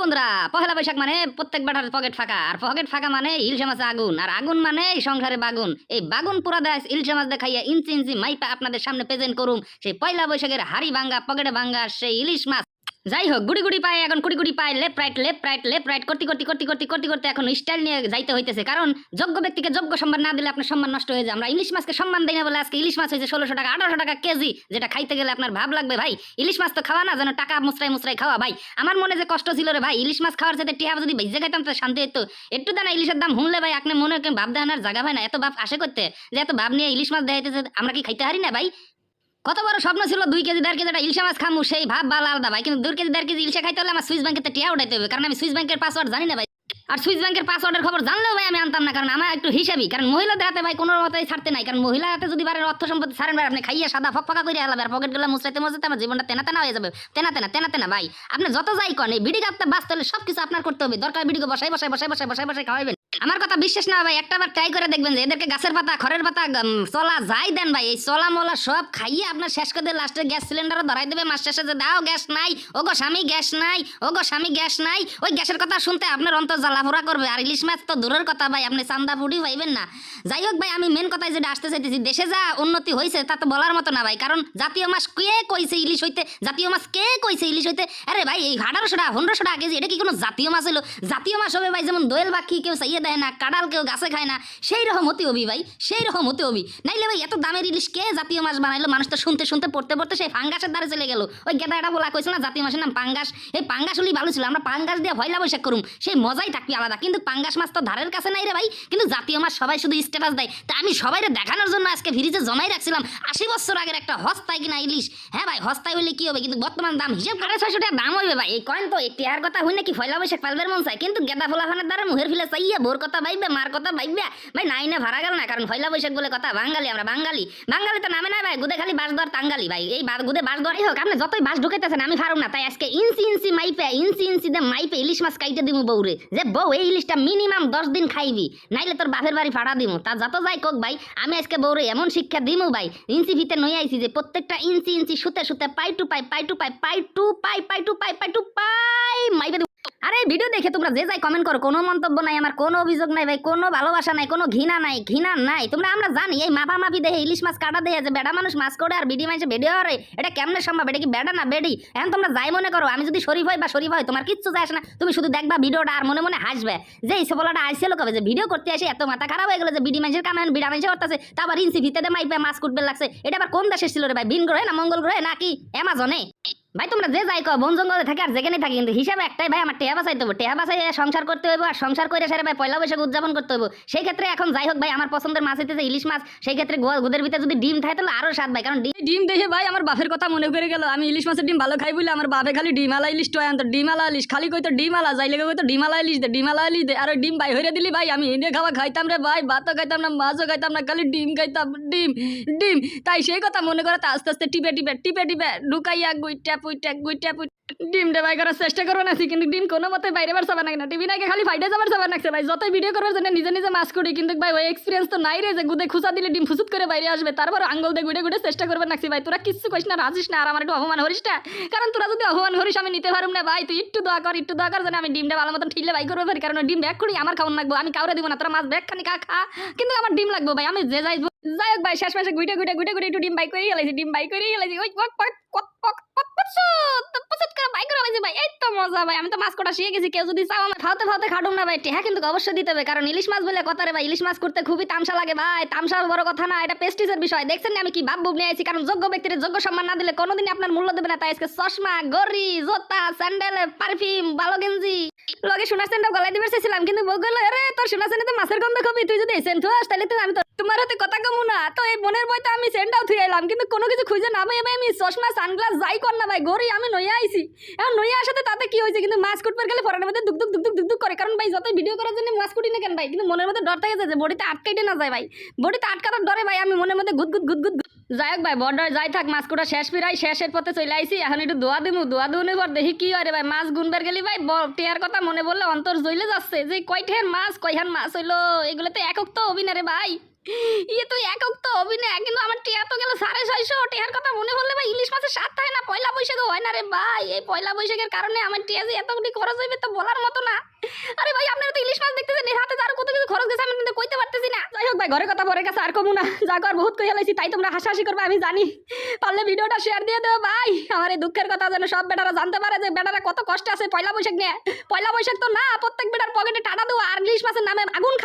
বন্ধুরা, পহেলা বৈশাখ মানে প্রত্যেক বেটার পকেট ফাঁকা, আর পকেট ফাঁকা মানে ইলশে মাছে আগুন, আর আগুন মানে এই সংসারে বাগুন। এই বাগুন পুরা দেয় ইলশে মাছ দেখাইয়া ইঞ্চি ইঞ্চি মাইপা আপনাদের সামনে প্রেজেন্ট করুম সেই পয়লা বৈশাখের হাড়ি ভাঙ্গা পকেটে ভাঙ্গা সেই ইলিশ মাছ। যাই হোক, গুড়ি গুড়ি পায় এখন, কুড়ি কুড়ি পায় left right left right left right করতে করতে করতে করতে করতে করতে এখন স্টাইল নিয়ে যাইতে হইতেছে, কারণ যোগ্য ব্যক্তিকে যোগ্য সম্মান না দিলে আপনার সম্মান নষ্ট হয়ে যায়। আমরা ইলিশ মাছকে সম্মান দিই না বলে আজকে ইলিশ মাছ হয়েছে 1600 টাকা 1800 টাকা কেজি, যেটা খাইতে গেলে আপনার ভাব লাগবে ভাই। ইলিশ মাছ তো খাওয়া না, যেন টাকা মুচড়াই মুচড়াই খাওয়া ভাই। আমার মনে যে কষ্ট ছিল রে ভাই, ইলিশ মাছ খাওয়ার সাথে টিহা যদি ভেজে খাইতাম তো শান্তি হইতো। একটু দানা ইলিশের দাম শুনলে ভাই আপনি মনে ভাব দেওয়ার জায়গা হয় না, এত ভাব আসে করতে যে এত ভাব নিয়ে ইলিশ মাছ দেখাইতেছে, আমরা কি খাইতে হারি না ভাই? কত বড় স্বপ্ন ছিল 2 কেজি 1.5 কেজি ইলশা মাছ খামু, সেই ভাব বাল আলাদা ভাই। কিন্তু 2 কেজি 1.5 কেজি ইলশা খাইতে হলে আমার সুইস ব্যাংকের টিয়া উঠাইতে হবে, কারণ আমি সুইস ব্যাংকের পাসওয়ার্ড জানি না ভাই। আর সুইস ব্যাংকের পাসওয়ার্ডের খবর জানলেও ভাই আমি আনতাম না, কারণ আমার একটু হিসাবই। কারণ মহিলাদের হাতে ভাই কোনো মতেই ছাড়তে নাই, কারণ মহিলার হাতে যদি বারের অর্থ সম্পত্তি ছাড়েন ভাই, আপনি খাইয়া সাদা ফকফকা করে হেলাবে, আর পকেটগুলো মুছরাইতে মুছরাইতে আমার জীবনটা তেনা তেনা হয়ে যাবে। তেনা তেনা তেনা তেনা ভাই। আপনি যত যাই করেন এই বিড়ি কাটতে বাঁচতে হলে সবকিছু আপনার করতে হবে। দরকার বিড়িকে বসাই বসাই বসাই বসাই বসাই বসাই খাওয়াবেন। আমার কথা বিশ্বাস না ভাই, একটা বার ট্রাই করে দেখবেন যে এদেরকে গাছের পাতা খড়ের পাতা চলা যাই দেন ভাই, এই চলা মোলা সব খাইয়ে আপনার শেষ করে দিয়ে লাস্টে গ্যাস সিলিন্ডারও ধরাই দেবে মাস শেষে, যে দাও গ্যাস নাই, ওগো স্বামী গ্যাস নাই, ওগো স্বামী গ্যাস নাই। ওই গ্যাসের কথা শুনতে আপনার অন্তর জ্বালাফোড়া করবে। আর ইলিশ মাছ তো দূরের কথা ভাই, আপনি চান্দা ফুটি পাইবেন না। যাই হোক ভাই, আমি মেন কথায় যেটা আসতে চাইতেছি, দেশে যা উন্নতি হয়েছে তা তো বলার মতো না ভাই। কারণ জাতীয় মাছ কে কইছে ইলিশ হইতে, জাতীয় মাছ কে কইছে ইলিশ হইতে? আরে ভাই এই 1800 টাকা 1500 টাকা কেজি, এটা কি কোনো জাতীয় মাছ হলো? জাতীয় মাছ হবে ভাই যেমন দোয়েল পাখি কেউ চাইয়ে দেয় না, কাঁড়াল কেউ গাছে খায় না, সেই রকম হতে হবি ভাই, সেই রকম হতে হবি। নাইলে ভাই এত দামের ইলিশ কে জাতীয় মাছ বানাইলো? মানুষ তো শুনতে শুনতে পড়তে পড়তে সেই পাঙ্গাসের দ্বারে চলে গেল। ওই গেদা এটা বলা কইছিল না জাতীয় মাছের নাম পাঙ্গাস, এই পাঙ্গাস হলেই ভালো ছিল। আমরা পাঙ্গাস দিয়ে পয়লা বৈশাখ করুম, সেই মজাই থাকবি আলাদা। কিন্তু পাঙ্গাস মাছ তো ধারের কাছে নাই রে ভাই। কিন্তু জাতীয় মাছ সবাই শুধু স্ট্যাটাস দেয়, তা আমি সবাইরে দেখানোর জন্য আজকে ফ্রিজে জমাই রাখছিলাম 80 বছর আগের একটা হস্তায় কিনা ইলিশ। হ্যাঁ ভাই, হস্তায় হইলে কি হবে, কিন্তু বর্তমান দাম হিসেব করে 600 টাকা দাম হইবে ভাই। এই কয়েন তো একটি আর কথা হই নাকি পয়লা বৈশাখ পালবের মন চায়, কিন্তু গেদা ফোলাফানের দ্বারা মুহের ফিলে চাইয়া বোর কথা ভাইবে, মার কথা ভাইবে ভাই। নাই না ভাড়া গেল না, কারণ পয়লা বৈশাখ বলে কথা। বাঙালি আমরা, বাঙালি বাঙালি তো নামে নাই ভাই, গুদে খালি বাস দর টাঙ্গালি ভাই। এই গুদে বাস দর হোক, আপনি যতই বাস ঢুকাইতেছেন আমি পারুম না। তাই আজকে ইঞ্চি ইঞ্চি মাইপে ইঞ্চি ইঞ্চি দে মাইপে ইলিশ মাছ কাইটে দিমু বউরে, যে বউ এই ইলিশটা মিনিমাম 10 দিন খাইবি, নাইলে তোর বাপের বাড়ি ফাড়া দিমু। তা যত যাই কোক ভাই, আমি আজকে বউরে এমন শিক্ষা দিমু ভাই, ইঞ্চি ভিতে নই আইছি যে প্রত্যেকটা ইঞ্চি ইঞ্চি সুতে সুতে পাই টু পাই পাই টু পাই পাই টু পাই পাই টু পাই পাই টু পাই মাইপে। আরে ভিডিও দেখে তোমরা যে যাই কমেন্ট করো, কোনো মন্তব্য নাই আমার, কোনো অভিযোগ নাই ভাই, কোনো ভালোবাসা নাই, কোনো ঘৃণা নাই, ঘৃণা নাই। তোমরা আমরা জানি এই মাপা মাপি দেখে ইলিশ মাছ কাটা দেখে যে বেড়া মানুষ মাছ করে আর বিডি মাইছে ভিডিও করে, এটা কেমনে সম্ভব? এটা কি বেড়া না বেডি? এখন তোমরা যাই মনে করো, আমি যদি শরীফ হয় বা শরীফ হয় তোমার কিচ্ছু যায় আসে না। তুমি শুধু দেখবা ভিডিওটা আর মনে মনে হাসবে যে এই সবলাটা আইছিল কবে, যে ভিডিও করতে আসে এত মাথা খারাপ হয়ে গেল যে বিডি মাইছের কামেন বিড়া মাইছে করতেছে, তারপর ইঞ্চি ভিতরে মাইপে মাছ কুটবে লাগছে। এটা আবার কোন দেশে ছিল রে ভাই? ভিন গ্রহে না মঙ্গল গ্রহে নাকি অ্যামাজনে? ভাই তোমরা যে যাই কো বন জঙ্গলে থাকে আর যেখানে থাকি, কিন্তু হিসাবে একটাই ভাই, আমার টেহা বাঁচাইতে হবে। টেহা বাঁচাই সংসার করতে হইব, আর সংসার করে সেরে ভাই পয়লা বৈশাখ উদযাপন করতে হইব। সেই ক্ষেত্রে এখন যাই হোক ভাই, আমার পছন্দের মাছ হইতেছে ইলিশ মাছ। সেই ক্ষেত্রে গুদের ভিতরে যদি ডিম থাকে তাহলে আরো স্বাদ ভাই, কারণ ডিম দেখে ভাই আমার বাপের কথা মনে করে গেল। আমি ইলিশ মাছের ডিম ভালো খাই বলে আমার বাপে খালি ডিমালা ইলিশ টয় আনতো, ডিমালা ইলিশ খালি কইতো ডিমালা, যাই লেগে কইতো ডিমালা ইলিশ দে, ডিমালা ইলিশ দে। আর ওই ডিম ভাই হইরে দিলি ভাই, আমি এনে খাওয়া খাইতাম রে ভাই, ভাতও খাইতাম না, মাছও খাইতাম না, খালি ডিম খাইতাম, ডিম ডিম। তাই সেই কথা মনে করে আস্তে আস্তে টিপে টিপে টিপে টিপে ঢুকাইয়া গুইটা পুইটা গুইটা পুইটা ডিমটা বাই করার চেষ্টা করবো না, কিন্তু ডিম কোনো মতে বাইরে বার চাবা না, টিভি নাকি খালি ফাইটে যাবার চাবা নাকছে ভাই। যতই ভিডিও করবার জন্য নিজে নিজে মাছ করি, কিন্তু ভাই ওই এক্সপিরিয়েন্স তো নাই রে, যে গুদে খুঁচা দিলে ডিম ফুসুত করে বাইরে আসবে, তারপর আঙ্গুল দিয়ে গুড়ে গুড়ে চেষ্টা করবে নাকছি ভাই। তোরা কিচ্ছু কইস না, রাজিস না, আর আমার একটু অপমান করিস না, কারণ তোরা যদি অপমান করিস আমি নিতে পারুম না ভাই। তুই একটু দোয়া কর, একটু দোয়া কর যেন আমি ডিমটা ভালো মতন ঠিলে বাই করবো পারি, কারণ ডিম ব্যাগ করি আমার খাওয়ান লাগবো, আমি কাউরে দিব না। তোরা মাছ ব্যাগ খানি খা, কিন্তু আমার ডিম লাগবো ভাই। আমি যে যাই হোক ভাই, শেষ মাসে গুইটে গুইটে গুইটে গুইটে একটু ডিম বাই করেই গেলাইছি, ডিম বাই করেই গেলাইছি। ওই মজা ভাই, আমি তো মাছ কটা শিখে গেছি। কেউ যদি চাও আমি ফাওতে ফাওতে খাটুম না ভাই, হ্যাঁ কিন্তু অবশ্যই দিতে হবে, কারণ ইলিশ মাছ বলে কথা রে ভাই। ইলিশ মাছ করতে খুবই তামসা লাগে ভাই, তামসা বড় কথা না, এটা প্রেস্টিজের বিষয়। দেখছেন আমি কি ভাব নিয়ে আইছি, কারণ যোগ্য ব্যক্তির যোগ্য সম্মান না দিলে কোনোদিনই আপনার মূল্য দেবে না। তাই আজকে চশমা, গড়ি, জোতা, স্যান্ডেল, পারফিউম, ভালো গেঞ্জি লগে সোনার সেন্টটা গলায় দিবে চেয়েছিলাম, কিন্তু বউ গেল আরে তোর সোনার সেন্টে মাছের গন্ধ খাবি, তুই যদি সেন্ট আস তাহলে তো আমি তো তোমার হাতে কথা কমু না। তো এই বোনের বইতে আমি সেন্টটাও থুয়ে এলাম, কিন্তু কোনো কিছু খুঁজে না ভাই। আমি চশমা সানগ্লাস যাই কর না ভাই, গড়ি আমি নইয়া আইছি। এখন নইয়া আসাতে তাতে কি হয়েছে, কিন্তু মাছ কুটবার গেলে পরানের মধ্যে দুক দুক দুক দুক দুক দুক করে, কারণ ভাই যতই ভিডিও করার জন্য মাছ কুটি না কেন ভাই, কিন্তু মনের মধ্যে ডর থাকে যে বডিতে আটকাইতে না যায় ভাই, বডিতে আটকানোর ডরে ভাই আমি মনের মধ্যে গুদ গুদ গুদ গুদ। যাই হোক ভাই, বর্ডার যাই থাক, মাছ কুটা শেষ ফিরাই শেষের পথে চলে আইছি। এখন একটু দোয়া দিমু, দোয়া দুনের পর দেখি কি হয় রে ভাই। মাছ গুনবার গেলি ভাই টেয়ার কথা মনে বললে অন্তর জ্বলে যাচ্ছে, যে কয়ঠের মাছ কয়হান মাছ হইলো, এগুলো তো একক তো হবি না রে ভাই। ইয়ে তুই একক তো অভিনয়, কিন্তু আমার টিয়া তো গেল 650, টিয়ার কথা মনে পড়লে ভাই ইলিশ মাছের স্বাদ থাকে না, পয়লা বৈশাখে হয় না রে ভাই। এই পয়লা বৈশাখের কারণে আমার টিয়া যে এতগুলি খরচ হইবে তো বলার মতো না। আরে ভাই আপনারা তো ইলিশ মাছ দেখতেছেন, এর হাতে তো আরো কত কিছু খরচ গেছে, আমি কিন্তু কইতে পারতেছি না। যাই হোক ভাই, ঘরের কথা পরের কাছে আর কমু না, যা কর বহুত কইয়া লাইছি, তাই তোমরা হাসাহাসি করবে আমি জানি। পারলে ভিডিওটা শেয়ার দিয়ে দেবো ভাই, আমার এই দুঃখের কথা যেন সব বেটারা জানতে পারে যে বেটারা কত কষ্ট আছে পয়লা বৈশাখ নিয়ে। পয়লা বৈশাখ তো না, প্রত্যেক বেটার পকেটে টাটা দেওয়া আর ইলিশ মাছের নামে আগুন খাওয়া।